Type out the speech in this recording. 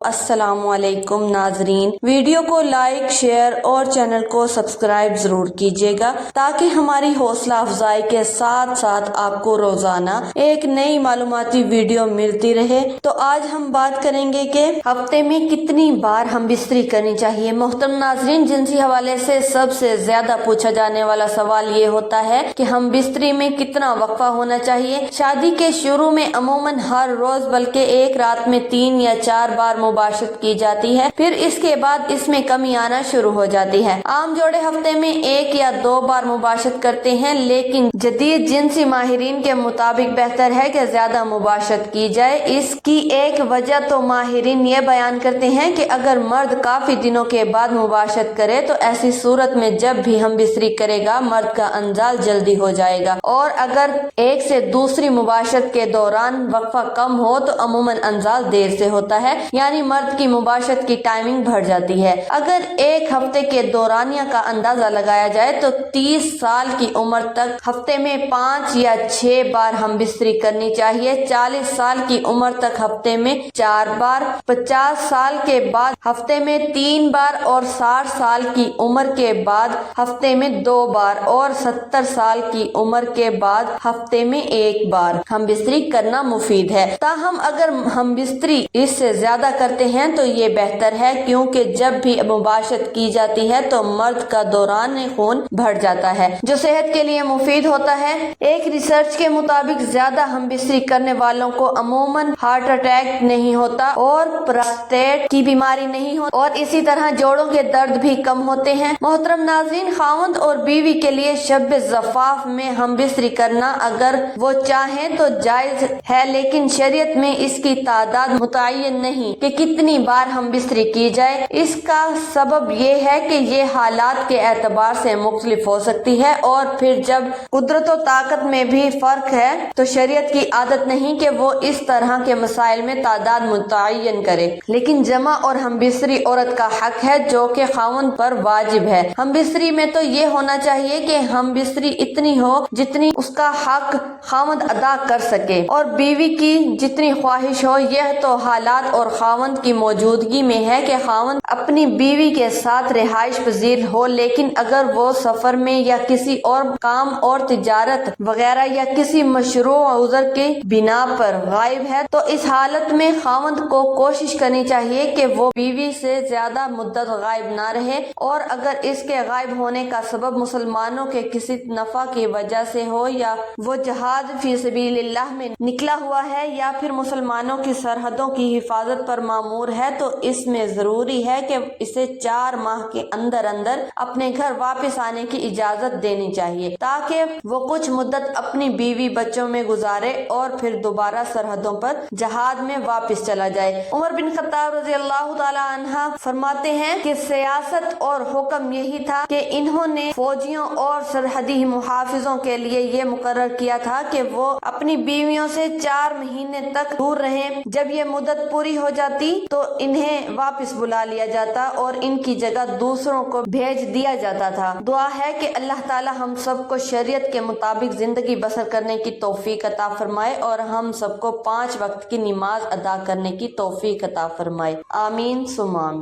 السلام علیکم ناظرین، ویڈیو کو لائک، شیئر اور چینل کو سبسکرائب ضرور کیجیے گا تاکہ ہماری حوصلہ افزائی کے ساتھ ساتھ آپ کو روزانہ ایک نئی معلوماتی ویڈیو ملتی رہے۔ تو آج ہم بات کریں گے کہ ہفتے میں کتنی بار ہم بستری کرنی چاہیے۔ محترم ناظرین، جنسی حوالے سے سب سے زیادہ پوچھا جانے والا سوال یہ ہوتا ہے کہ ہم بستری میں کتنا وقفہ ہونا چاہیے۔ شادی کے شروع میں عموماً ہر روز بلکہ ایک رات میں 3 یا 4 بار مباشرت کی جاتی ہے، پھر اس کے بعد اس میں کمی آنا شروع ہو جاتی ہے۔ عام جوڑے ہفتے میں 1 یا 2 بار مباشرت کرتے ہیں، لیکن جدید جنسی ماہرین کے مطابق بہتر ہے کہ زیادہ مباشرت کی جائے۔ اس کی ایک وجہ تو ماہرین یہ بیان کرتے ہیں کہ اگر مرد کافی دنوں کے بعد مباشرت کرے تو ایسی صورت میں جب بھی ہم بستری کرے گا مرد کا انزال جلدی ہو جائے گا، اور اگر ایک سے دوسری مباشرت کے دوران وقفہ کم ہو تو عموماً انزال دیر سے ہوتا ہے، یعنی مرد کی مباشرت کی ٹائمنگ بڑھ جاتی ہے۔ اگر ایک ہفتے کے دورانیہ کا اندازہ لگایا جائے تو 30 سال کی عمر تک ہفتے میں 5 یا 6 بار ہم بستری کرنی چاہیے، 40 سال کی عمر تک ہفتے میں 4 بار، 50 سال کے بعد ہفتے میں 3 بار، اور 60 سال کی عمر کے بعد ہفتے میں 2 بار، اور 70 سال کی عمر کے بعد ہفتے میں 1 بار ہم بستری کرنا مفید ہے۔ تاہم اگر ہم بستری اس سے زیادہ کرتے ہیں تو یہ بہتر ہے، کیونکہ جب بھی مباشرت کی جاتی ہے تو مرد کا دوران خون بڑھ جاتا ہے جو صحت کے لیے مفید ہوتا ہے۔ ایک ریسرچ کے مطابق زیادہ ہم بستری کرنے والوں کو عموماً ہارٹ اٹیک نہیں ہوتا اور پراسٹیٹ کی بیماری نہیں ہوتی، اور اسی طرح جوڑوں کے درد بھی کم ہوتے ہیں۔ محترم ناظرین، خاوند اور بیوی کے لیے شب زفاف میں ہم بستری کرنا اگر وہ چاہیں تو جائز ہے، لیکن شریعت میں اس کی تعداد متعین نہیں کہ کتنی بار ہم بستری کی جائے۔ اس کا سبب یہ ہے کہ یہ حالات کے اعتبار سے مختلف ہو سکتی ہے، اور پھر جب قدرت و طاقت میں بھی فرق ہے تو شریعت کی عادت نہیں کہ وہ اس طرح کے مسائل میں تعداد متعین کرے، لیکن جمع اور ہم بستری عورت کا حق ہے جو کہ خاوند پر واجب ہے۔ ہم بستری میں تو یہ ہونا چاہیے کہ ہم بستری اتنی ہو جتنی اس کا حق خاوند ادا کر سکے، اور بیوی کی جتنی خواہش ہو۔ یہ تو حالات اور خاوند کی موجودگی میں ہے کہ خاوند اپنی بیوی کے ساتھ رہائش پذیر ہو، لیکن اگر وہ سفر میں یا کسی اور کام اور تجارت وغیرہ یا کسی مشروع عذر کی بنا پر غائب ہے تو اس حالت میں خاوند کو کوشش کرنی چاہیے کہ وہ بیوی سے زیادہ مدت غائب نہ رہے، اور اگر اس کے غائب ہونے کا سبب مسلمانوں کے کسی نفع کی وجہ سے ہو، یا وہ جہاد فی سبیل اللہ میں نکلا ہوا ہے، یا پھر مسلمانوں کی سرحدوں کی حفاظت پر مامور ہے، تو اس میں ضروری ہے کہ اسے 4 ماہ کے اندر اندر اپنے گھر واپس آنے کی اجازت دینی چاہیے تاکہ وہ کچھ مدت اپنی بیوی بچوں میں گزارے اور پھر دوبارہ سرحدوں پر جہاد میں واپس چلا جائے۔ عمر بن خطاب رضی اللہ تعالی عنہ فرماتے ہیں کہ سیاست اور حکم یہی تھا کہ انہوں نے فوجیوں اور سرحدی محافظوں کے لیے یہ مقرر کیا تھا کہ وہ اپنی بیویوں سے 4 مہینے تک دور رہیں۔ جب یہ مدت پوری ہو جاتی تو انہیں واپس بلا لیا جاتا اور ان کی جگہ دوسروں کو بھیج دیا جاتا تھا۔ دعا ہے کہ اللہ تعالی ہم سب کو شریعت کے مطابق زندگی بسر کرنے کی توفیق عطا فرمائے، اور ہم سب کو 5 وقت کی نماز ادا کرنے کی توفیق عطا فرمائے۔ آمین ثم آمین۔